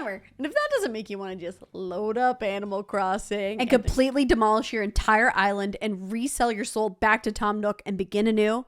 Whatever. And if that doesn't make you want to just load up Animal Crossing and completely demolish your entire island and resell your soul back to Tom Nook and begin anew,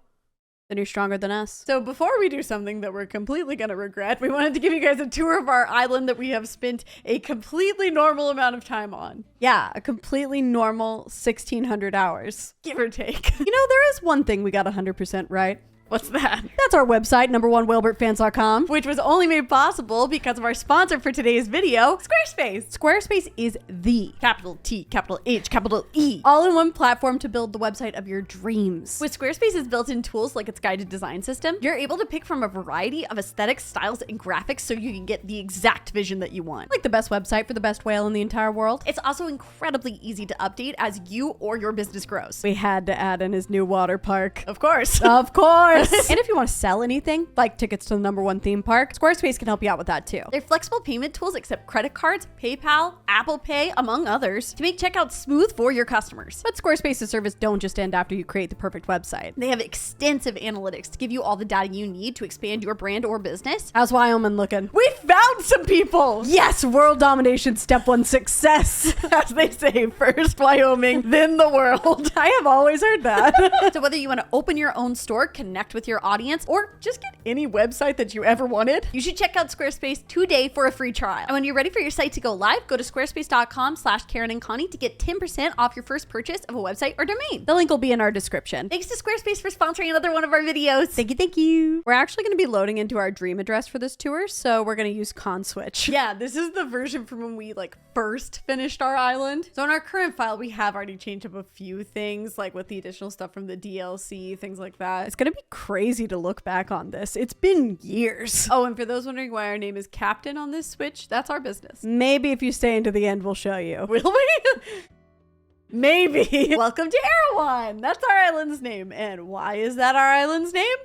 then you're stronger than us. So before we do something that we're completely going to regret, we wanted to give you guys a tour of our island that we have spent a completely normal amount of time on. Yeah, a completely normal 1,600 hours. Give or take. You know, there is one thing we got 100% right. What's that? That's our website, #1whalbertfans.com. Which was only made possible because of our sponsor for today's video, Squarespace. Squarespace is the capital T, capital H, capital E. all-in-one platform to build the website of your dreams. With Squarespace's built-in tools like its guided design system, you're able to pick from a variety of aesthetics, styles, and graphics so you can get the exact vision that you want. Like the best website for the best whale in the entire world. It's also incredibly easy to update as you or your business grows. We had to add in his new water park. Of course. Of course. And if you want to sell anything, like tickets to the #1 theme park, Squarespace can help you out with that too. Their flexible payment tools accept credit cards, PayPal, Apple Pay, among others, to make checkout smooth for your customers. But Squarespace's service don't just end after you create the perfect website. They have extensive analytics to give you all the data you need to expand your brand or business. How's Wyoming looking? We found some people! Yes, world domination, step 1 success. As they say, first Wyoming, then the world. I have always heard that. So whether you want to open your own store, connect with your audience, or just get any website that you ever wanted, you should check out Squarespace today for a free trial. And when you're ready for your site to go live, go to squarespace.com/carynandconnie to get 10% off your first purchase of a website or domain. The link will be in our description. Thanks to Squarespace for sponsoring another one of our videos. Thank you. We're actually going to be loading into our dream address for this tour, so we're going to use ConSwitch. Yeah, this is the version from when we first finished our island. So in our current file, we have already changed up a few things, like with the additional stuff from the DLC, things like that. It's going to be crazy to look back on this. It's been years. Oh, and for those wondering why our name is Captain on this Switch, that's our business. Maybe if you stay into the end, we'll show you. Will we? Maybe. Welcome to Erewhon. That's our island's name. And why is that our island's name?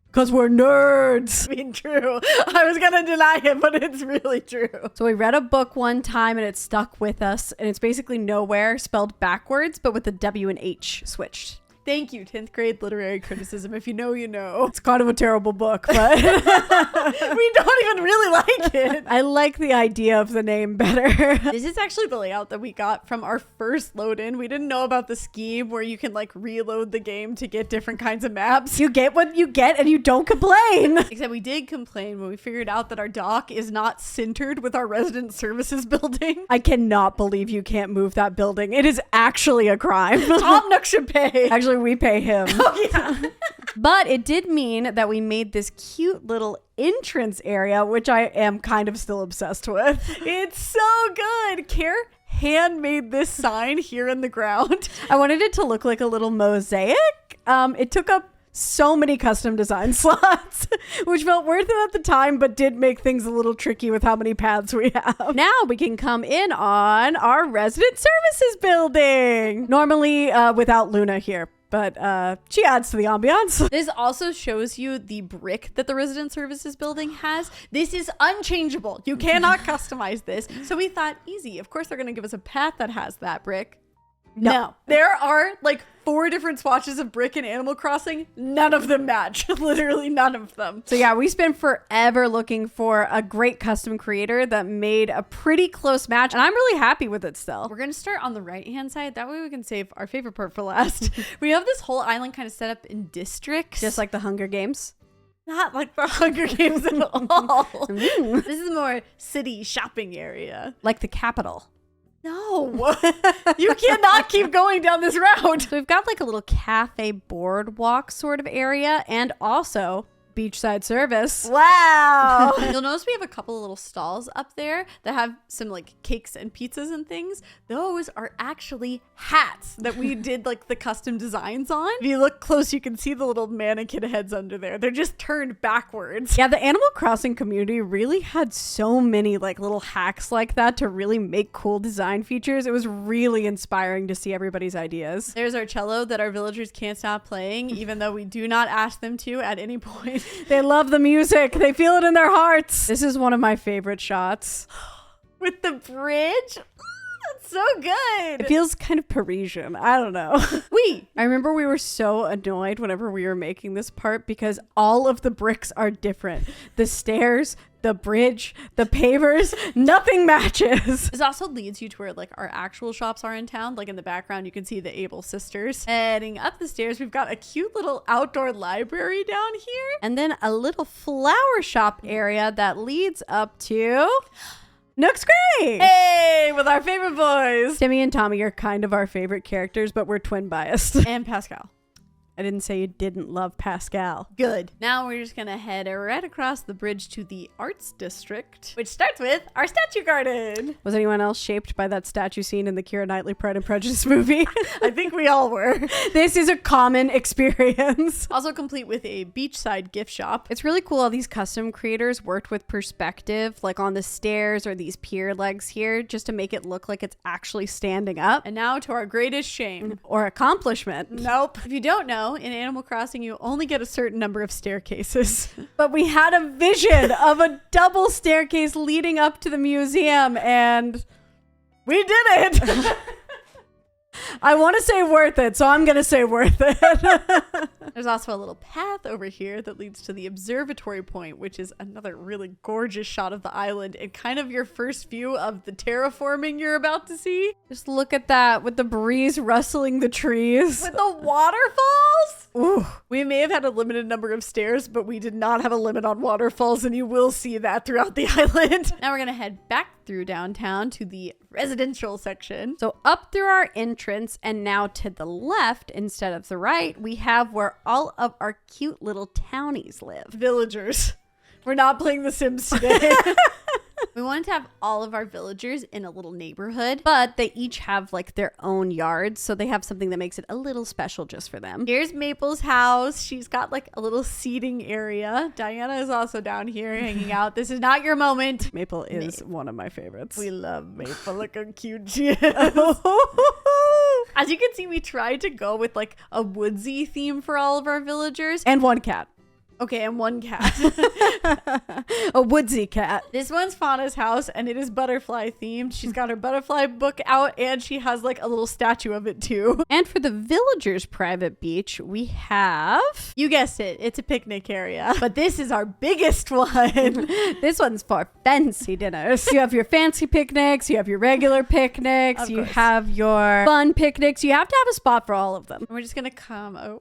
Because we're nerds. I mean, true. I was going to deny it, but it's really true. So we read a book one time and it stuck with us. And it's basically nowhere spelled backwards, but with the W and H switched. Thank you, 10th grade literary criticism. If you know, you know. It's kind of a terrible book, but we don't even really like it. I like the idea of the name better. This is actually the layout that we got from our first load in. We didn't know about the scheme where you can reload the game to get different kinds of maps. You get what you get and you don't complain. Except we did complain when we figured out that our dock is not centered with our resident services building. I cannot believe you can't move that building. It is actually a crime. Tom Nook should pay. Actually, we pay him. Oh, yeah. But it did mean that we made this cute little entrance area, which I am kind of still obsessed with. It's so good. Handmade this sign here in the ground. I wanted it to look like a little mosaic. It took up so many custom design slots, which felt worth it at the time, but did make things a little tricky with how many paths we have. Now we can come in on our resident services building. Normally without Luna here, but she adds to the ambiance. This also shows you the brick that the resident services building has. This is unchangeable. You cannot customize this. So we thought, easy. Of course, they're going to give us a path that has that brick. No. There are 4 different swatches of brick in Animal Crossing. None of them match. Literally none of them. So yeah, we spent forever looking for a great custom creator that made a pretty close match. And I'm really happy with it still. We're going to start on the right-hand side. That way we can save our favorite part for last. We have this whole island kind of set up in districts. Just like the Hunger Games. Not like the Hunger Games at all. This is more city shopping area. Like the capital. No, you cannot keep going down this route. So we've got a little cafe boardwalk sort of area and also beachside service. Wow. You'll notice we have a couple of little stalls up there that have some cakes and pizzas and things. Those are actually hats that we did the custom designs on. If you look close, you can see the little mannequin heads under there. They're just turned backwards. Yeah, the Animal Crossing community really had so many little hacks like that to really make cool design features. It was really inspiring to see everybody's ideas. There's our cello that our villagers can't stop playing, even though we do not ask them to at any point. They love the music. They feel it in their hearts. This is one of my favorite shots. With the bridge. That's So good. It feels kind of Parisian. I don't know. I remember we were so annoyed whenever we were making this part because all of the bricks are different. The stairs, the bridge, the pavers, nothing matches. This also leads you to where like our actual shops are in town. Like in the background, you can see the Able sisters. Heading up the stairs, we've got a cute little outdoor library down here. And then a little flower shop area that leads up to Nook's Crate. Hey, with our favorite boys. Timmy and Tommy are kind of our favorite characters, but we're twin biased. And Pascal. I didn't say you didn't love Pascal. Good. Now we're just gonna head right across the bridge to the Arts District, which starts with our statue garden. Was anyone else shaped by that statue scene in the Keira Knightley Pride and Prejudice movie? I think we all were. This is a common experience. Also complete with a beachside gift shop. It's really cool how these custom creators worked with perspective, like on the stairs or these pier legs here, just to make it look like it's actually standing up. And now to our greatest shame. Or accomplishment. Nope. If you don't know, in Animal Crossing, you only get a certain number of staircases. But we had a vision of a double staircase leading up to the museum, and we did it! I want to say worth it, so I'm going to say worth it. There's also a little path over here that leads to the observatory point, which is another really gorgeous shot of the island and kind of your first view of the terraforming you're about to see. Just look at that with the breeze rustling the trees. With the waterfalls? Ooh. We may have had a limited number of stairs, but we did not have a limit on waterfalls, and you will see that throughout the island. Now we're going to head back through downtown to the residential section. So up through our entrance, and now to the left instead of the right, we have where all of our cute little townies live. Villagers. We're not playing The Sims today. We wanted to have all of our villagers in a little neighborhood, but they each have like their own yards, so they have something that makes it a little special just for them. Here's Maple's house. She's got like a little seating area. Diana is also down here hanging out. This is not your moment. Maple is one of my favorites. We love Maple. Look how cute she is. As you can see, we tried to go with like a woodsy theme for all of our villagers. And one cat. Okay, and one cat. A woodsy cat. This one's Fauna's house, and it is butterfly themed. She's got her butterfly book out, and she has like a little statue of it too. And for the villagers' private beach, we have... You guessed it. It's a picnic area. But this is our biggest one. This one's for fancy dinners. You have your fancy picnics. You have your regular picnics. You have your fun picnics. You have to have a spot for all of them. We're just going to come.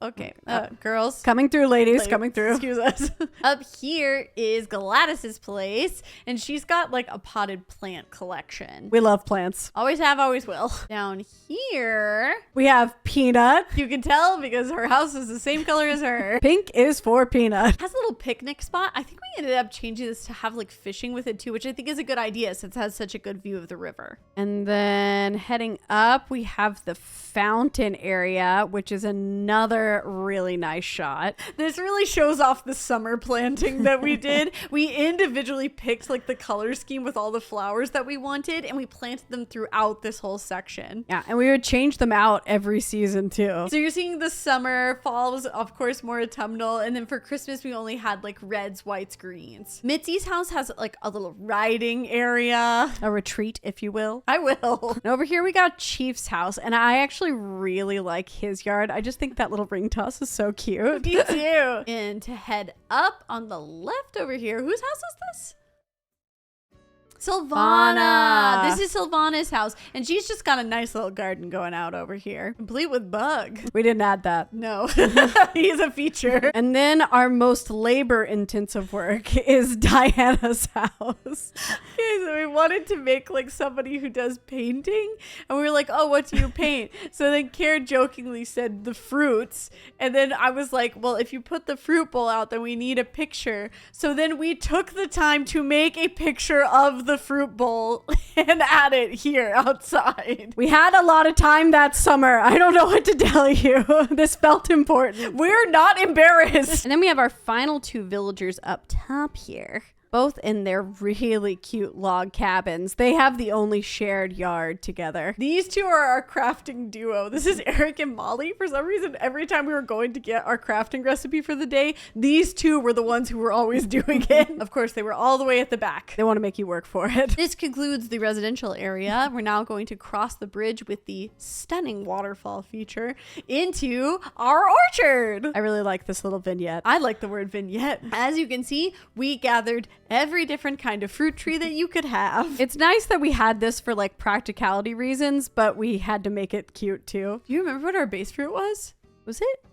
Okay. Girls. Coming through, ladies. Coming through. Excuse us. Up here is Gladys's place, and she's got like a potted plant collection. We love plants. Always have, always will. Down here, we have Peanut. You can tell because her house is the same color as her. Pink is for Peanut. It has a little picnic spot. I think we ended up changing this to have like fishing with it too, which I think is a good idea since it has such a good view of the river. And then heading up, we have the fountain area, which is another really nice shot. This really shows off the summer planting that we did. We individually picked like the color scheme with all the flowers that we wanted, and we planted them throughout this whole section. Yeah, and we would change them out every season too. So you're seeing the summer, fall was of course more autumnal, and then for Christmas we only had like reds, whites, greens. Mitzi's house has like a little riding area. A retreat, if you will. I will. And over here we got Chief's house, and I actually really like his yard. I just think that little ring toss is so cute. Me too. And to head up on the left over here, whose house is this? Silvana. This is Silvana's house, and she's just got a nice little garden going out over here, complete with bug. We didn't add that. No. He's a feature. And then our most labor intensive work is Diana's house. Okay, so we wanted to make like somebody who does painting, and we were like, oh, what do you paint? So then Karen jokingly said the fruits, and then I was like, well, if you put the fruit bowl out, then we need a picture. So then we took the time to make a picture of the fruit bowl and add it here outside. We had a lot of time that summer. I don't know what to tell you. This felt important. We're not embarrassed. And then we have our final two villagers up top here. both in their really cute log cabins. They have the only shared yard together. These two are our crafting duo. This is Eric and Molly. For some reason, every time we were going to get our crafting recipe for the day, these two were the ones who were always doing it. Of course, they were all the way at the back. They want to make you work for it. This concludes the residential area. We're now going to cross the bridge with the stunning waterfall feature into our orchard. I really like this little vignette. I like the word vignette. As you can see, we gathered every different kind of fruit tree that you could have. It's nice that we had this for like practicality reasons, but we had to make it cute too. Do you remember what our base fruit was? Was it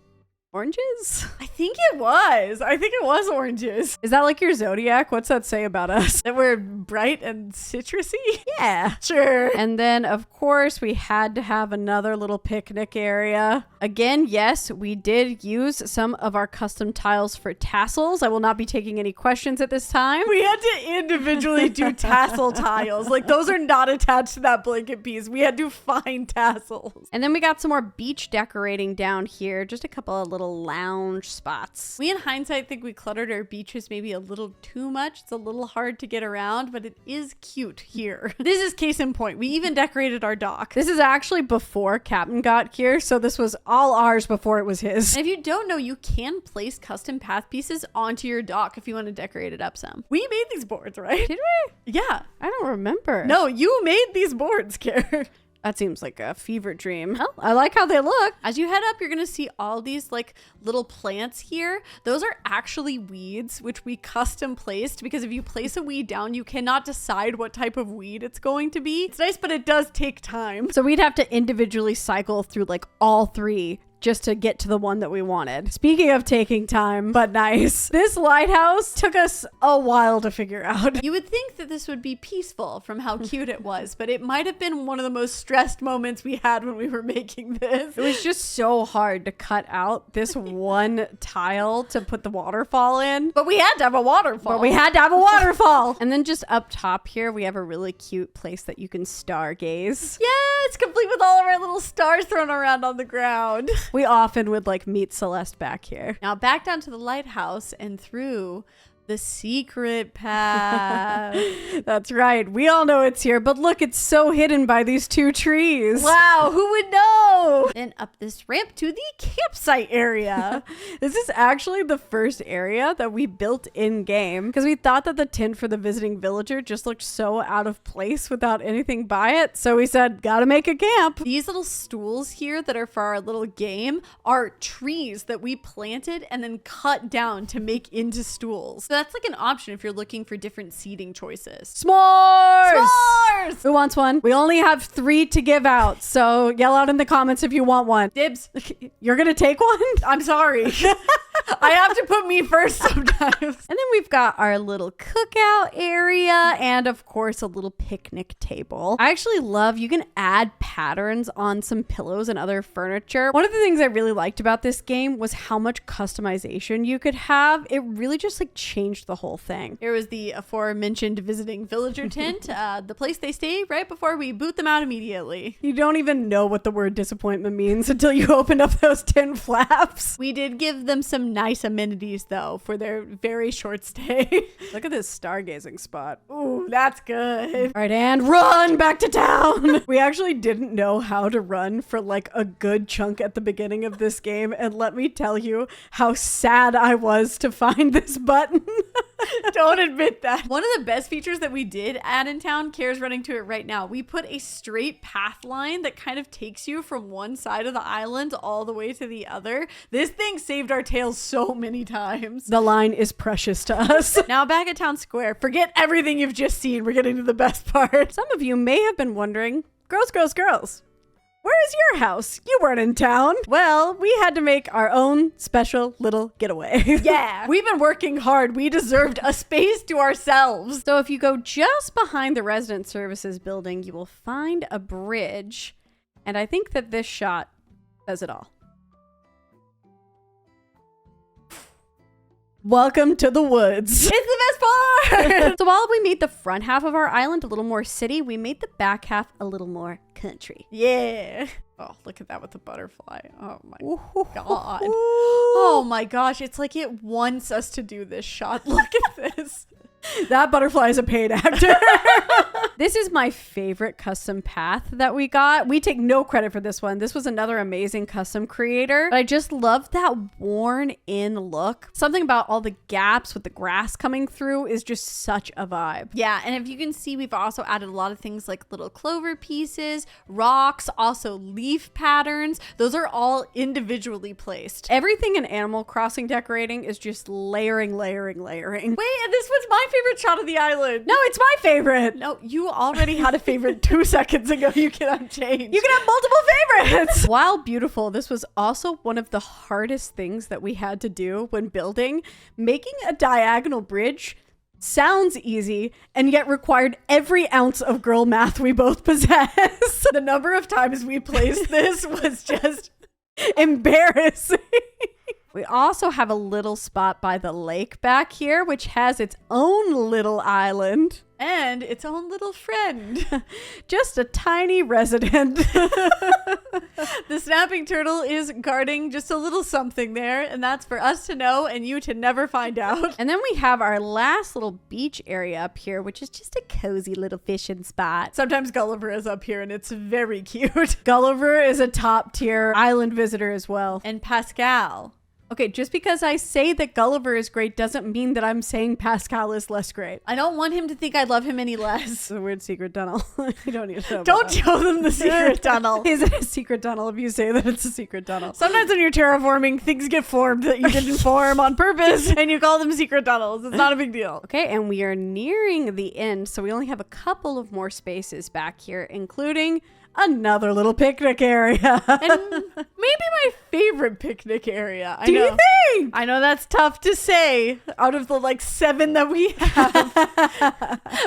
oranges? I think it was. I think it was oranges. Is that like your zodiac? What's that say about us? That we're bright and citrusy? Yeah. Sure. And then, of course, we had to have another little picnic area. Again, yes, we did use some of our custom tiles for tassels. I will not be taking any questions at this time. We had to individually do tassel tiles. Like, those are not attached to that blanket piece. We had to find tassels. And then we got some more beach decorating down here. Just a couple of little lounge spots. We, in hindsight, think we cluttered our beaches maybe a little too much. It's a little hard to get around, but it is cute here. This is case in point. We even decorated our dock. This is actually before Captain got here, so this was all ours before it was his. And if you don't know, you can place custom path pieces onto your dock if you want to decorate it up some. We made these boards, right? Did we? Yeah. I don't remember. No, you made these boards, Kirsch. That seems like a fever dream. Well, I like how they look. As you head up, you're going to see all these like little plants here. Those are actually weeds, which we custom placed because if you place a weed down, you cannot decide what type of weed it's going to be. It's nice, but it does take time. So we'd have to individually cycle through like all three just to get to the one that we wanted. Speaking of taking time, but nice. This lighthouse took us a while to figure out. You would think that this would be peaceful from how cute it was, but it might have been one of the most stressed moments we had when we were making this. It was just so hard to cut out this one tile to put the waterfall in. But we had to have a waterfall. And then just up top here, we have a really cute place that you can stargaze. Yeah, it's complete with all of our little stars thrown around on the ground. We often would like meet Celeste back here. Now back down to the lighthouse and through the secret path. That's right. We all know it's here, but look, it's so hidden by these two trees. Wow, who would know? Then up this ramp to the campsite area. This is actually the first area that we built in game because we thought that the tent for the visiting villager just looked so out of place without anything by it. So we said, gotta make a camp. These little stools here that are for our little game are trees that we planted and then cut down to make into stools. So that's like an option if you're looking for different seating choices. S'mores! S'mores! Who wants one? We only have 3 to give out, so yell out in the comments if you want one. Dibs. You're gonna take one? I'm sorry. I have to put me first sometimes. And then we've got our little cookout area and of course a little picnic table. I actually love, you can add patterns on some pillows and other furniture. One of the things I really liked about this game was how much customization you could have. It really just like changed the whole thing. Here was the aforementioned visiting villager tent, the place they stay right before we boot them out immediately. You don't even know what the word disappointment means until you open up those tin flaps. We did give them some nice amenities though for their very short stay. Look at this stargazing spot. Ooh, that's good. All right, and run back to town. We actually didn't know how to run for like a good chunk at the beginning of this game. And let me tell you how sad I was to find this button. Don't admit that. One of the best features that we did add in town, Kara's running to it right now. We put a straight path line that kind of takes you from one side of the island all the way to the other. This thing saved our tails so many times. The line is precious to us. Now back at town square, forget everything you've just seen. We're getting to the best part. Some of you may have been wondering, girls, where is your house? You weren't in town. Well, we had to make our own special little getaway. Yeah, we've been working hard. We deserved a space to ourselves. So if you go just behind the resident services building, you will find a bridge. And I think that this shot says it all. Welcome to the woods. It's the best part. So while we made the front half of our island a little more city, we made the back half a little more country. Yeah. Oh, look at that with the butterfly. Oh my God. Oh my gosh. It's like it wants us to do this shot. Look at this. That butterfly is a paid actor. This is my favorite custom path that we got. We take no credit for this one. This was another amazing custom creator. But I just love that worn in look. Something about all the gaps with the grass coming through is just such a vibe. Yeah, and if you can see, we've also added a lot of things like little clover pieces, rocks, also leaf patterns. Those are all individually placed. Everything in Animal Crossing decorating is just layering. Wait, and this was my favorite shot of the island. No, it's my favorite. No, you already had a favorite 2 seconds ago. You cannot change. You can have multiple favorites. While beautiful, this was also one of the hardest things that we had to do when building. Making a diagonal bridge sounds easy and yet required every ounce of girl math we both possess. The number of times we placed this was just embarrassing. We also have a little spot by the lake back here, which has its own little island. And its own little friend. Just a tiny resident. The snapping turtle is guarding just a little something there, and that's for us to know and you to never find out. And then we have our last little beach area up here, which is just a cozy little fishing spot. Sometimes Gulliver is up here and it's very cute. Gulliver is a top tier island visitor as well. And Pascal. Okay, just because I say that Gulliver is great doesn't mean that I'm saying Pascal is less great. I don't want him to think I love him any less. It's a weird secret tunnel. You don't need to know. Don't show them the secret tunnel. Is it a secret tunnel if you say that it's a secret tunnel? Sometimes when you're terraforming, things get formed that you didn't form on purpose and you call them secret tunnels. It's not a big deal. Okay, and we are nearing the end, so we only have a couple of more spaces back here, including another little picnic area. And maybe my favorite picnic area. Do you think? I know that's tough to say out of the like 7 that we have.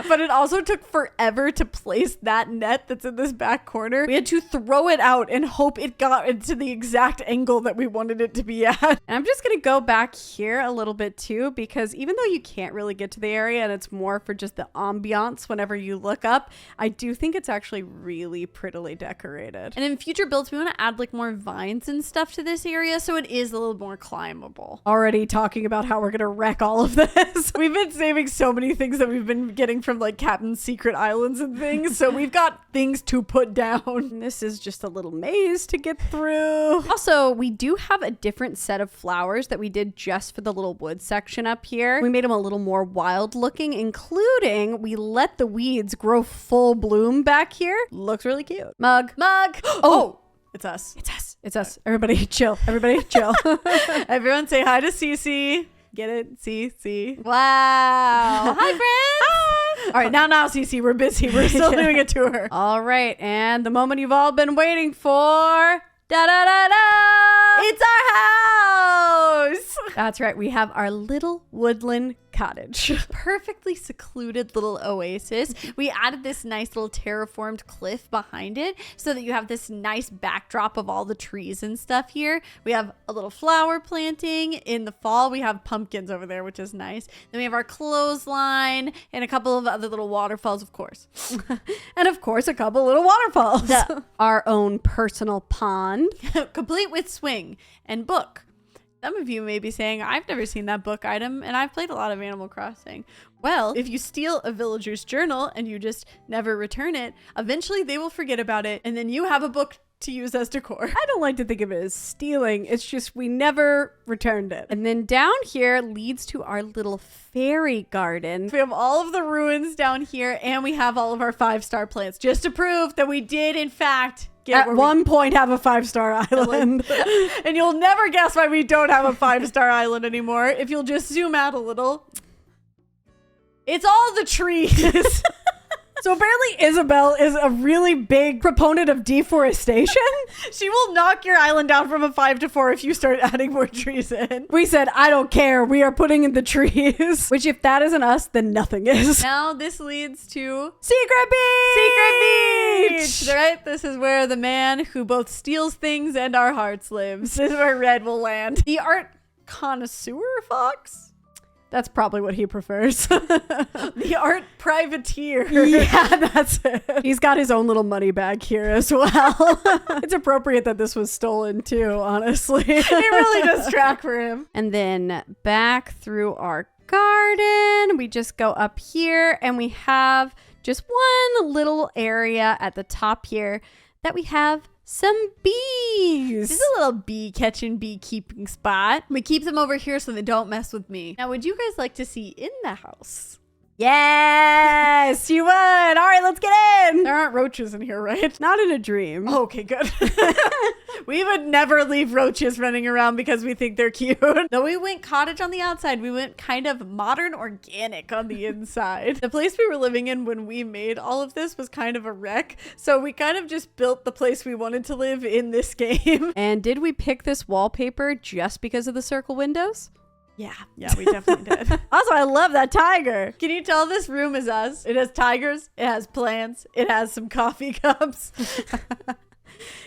But it also took forever to place that net that's in this back corner. We had to throw it out and hope it got into the exact angle that we wanted it to be at. And I'm just going to go back here a little bit too, because even though you can't really get to the area and it's more for just the ambiance whenever you look up, I do think it's actually really prettily decorated. And in future builds, we want to add like more vines and stuff to this area so it is a little more climbable. Already talking about how we're gonna wreck all of this. We've been saving so many things that we've been getting from like Captain's Secret Islands and things, so we've got things to put down. And this is just a little maze to get through. Also, we do have a different set of flowers that we did just for the little wood section up here. We made them a little more wild looking, including we let the weeds grow full bloom back here. Looks really cute. Mug. Oh, it's us. It's us. Everybody chill. Everyone say hi to Cece. Get it? Cece. Wow. Hi, friends. Hi. All right, now, Cece, we're busy. We're still doing a tour. All right, and the moment you've all been waiting for. Da-da-da-da! It's our house! That's right. We have our little woodland cottage. Perfectly secluded little oasis. We added this nice little terraformed cliff behind it so that you have this nice backdrop of all the trees and stuff here. We have a little flower planting. In the fall, we have pumpkins over there, which is nice. Then we have our clothesline and a couple of other little waterfalls, of course. And of course, a couple little waterfalls. Yeah. Our own personal pond. Complete with swing and book. Some of you may be saying, I've never seen that book item, and I've played a lot of Animal Crossing. Well, if you steal a villager's journal and you just never return it, eventually they will forget about it, and then you have a book to use as decor. I don't like to think of it as stealing. It's just we never returned it. And then down here leads to our little fairy garden. We have all of the ruins down here, and we have all of our 5-star plants, just to prove that we did, in fact, at one point have a 5-star island. And you'll never guess why we don't have a 5-star island anymore if you'll just zoom out a little. It's all the trees. So apparently Isabel is a really big proponent of deforestation. She will knock your island down from a 5 to 4 if you start adding more trees in. We said, I don't care. We are putting in the trees. Which if that isn't us, then nothing is. Now this leads to Secret Beach! Secret Beach! Right? This is where the man who both steals things and our hearts lives. This is where Red will land. The art connoisseur fox? That's probably what he prefers. The art privateer. Yeah, that's it. He's got his own little money bag here as well. It's appropriate that this was stolen too, honestly. It really does track for him. And then back through our garden. We just go up here and we have just one little area at the top here that we have some bees. This is a little bee catching, beekeeping spot. We keep them over here so they don't mess with me. Now, would you guys like to see in the house? Yes, you would. All right, let's get in. There aren't roaches in here, right? Not in a dream. Okay, good. We would never leave roaches running around because we think they're cute. Though we went cottage on the outside, we went kind of modern organic on the inside. The place we were living in when we made all of this was kind of a wreck. So we kind of just built the place we wanted to live in this game. And did we pick this wallpaper just because of the circle windows? Yeah, we definitely did. Also, I love that tiger. Can you tell this room is us? It has tigers, it has plants, it has some coffee cups.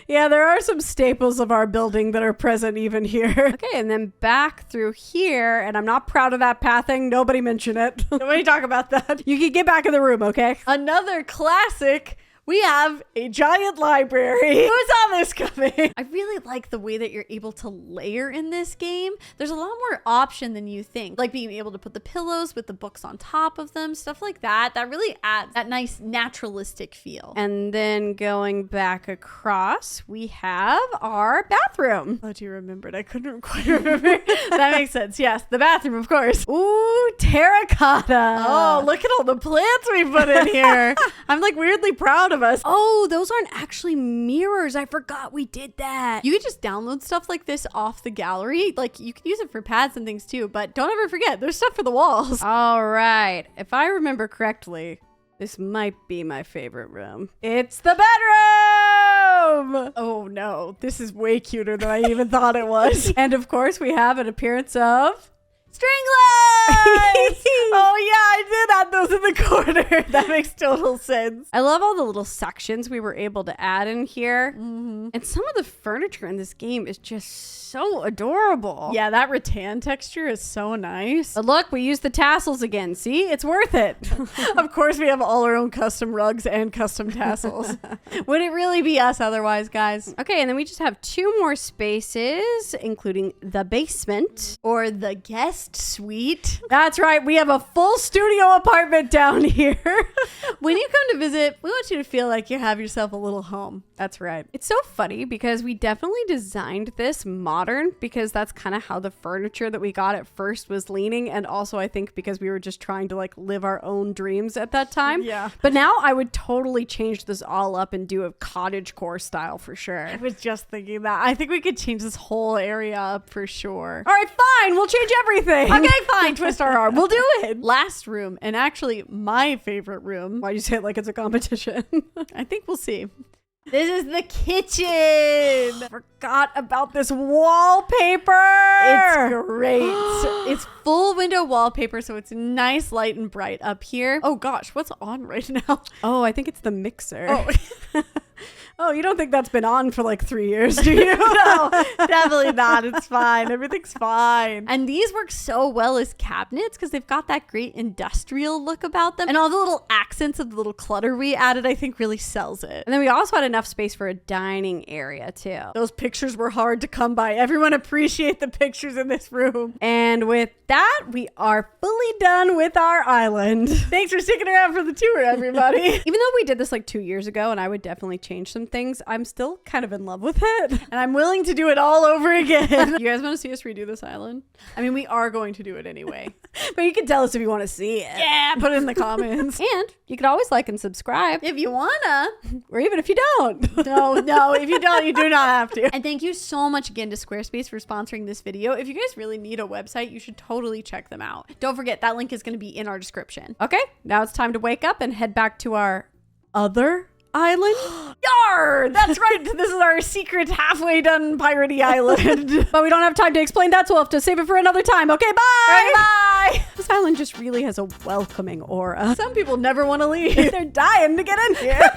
Yeah, there are some staples of our building that are present even here. Okay, and then back through here, and I'm not proud of that pathing. Nobody mention it. Nobody talk about that. You can get back in the room, okay? Another classic. We have a giant library. Who saw this coming? I really like the way that you're able to layer in this game. There's a lot more option than you think. Like being able to put the pillows with the books on top of them, stuff like that. That really adds that nice naturalistic feel. And then going back across, we have our bathroom. Oh, do you remember it? I couldn't quite remember. That makes sense. Yes, the bathroom, of course. Ooh, terracotta. Oh, look at all the plants we put in here. I'm like weirdly proud of us. Oh, those aren't actually mirrors. I forgot we did that. You could just download stuff like this off the gallery. Like you could use it for pads and things too, but don't ever forget there's stuff for the walls. All right. If I remember correctly, this might be my favorite room. It's the bedroom. Oh no, this is way cuter than I even thought it was. And of course we have an appearance of string lights! Oh yeah, I did add those in the corner. That makes total sense. I love all the little sections we were able to add in here. Mm-hmm. And some of the furniture in this game is just so adorable. Yeah, that rattan texture is so nice. But look, we used the tassels again. See? It's worth it. Of course, we have all our own custom rugs and custom tassels. Would it really be us otherwise, guys? Okay, and then we just have two more spaces, including the basement. Or the guest suite. That's right. We have a full studio apartment down here. When you come to visit, we want you to feel like you have yourself a little home. That's right. It's so funny because we definitely designed this modern because that's kind of how the furniture that we got at first was leaning. And also I think because we were just trying to like live our own dreams at that time. Yeah. But now I would totally change this all up and do a cottagecore style for sure. I was just thinking that. I think we could change this whole area up for sure. All right, fine. We'll change everything. Okay, fine. Twist our arm. We'll do it. Last room, and actually my favorite room. Why'd you say it like it's a competition? I think we'll see. This is the kitchen. Forgot about this wallpaper. It's great. It's full window wallpaper, so it's nice, light, and bright up here. Oh gosh, what's on right now? Oh, I think it's the mixer. Oh. Oh, you don't think that's been on for like 3 years, do you? No, definitely not. It's fine. Everything's fine. And these work so well as cabinets because they've got that great industrial look about them. And all the little accents of the little clutter we added, I think really sells it. And then we also had enough space for a dining area too. Those pictures were hard to come by. Everyone appreciate the pictures in this room. And with that, we are fully done with our island. Thanks for sticking around for the tour, everybody. Even though we did this like 2 years ago and I would definitely change some things, I'm still kind of in love with it. And I'm willing to do it all over again. You guys want to see us redo this island? I mean, we are going to do it anyway. But you can tell us if you want to see it. Yeah, put it in the comments. And you can always like and subscribe. If you wanna. Or even if you don't. No, if you don't, you do not have to. And thank you so much again to Squarespace for sponsoring this video. If you guys really need a website, you should totally check them out. Don't forget, that link is going to be in our description. Okay, now it's time to wake up and head back to our other island. Yar! That's right. This is our secret halfway done piratey island. But we don't have time to explain that, so we'll have to save it for another time. Okay, bye! Right, bye! This island just really has a welcoming aura. Some people never want to leave. They're dying to get in here.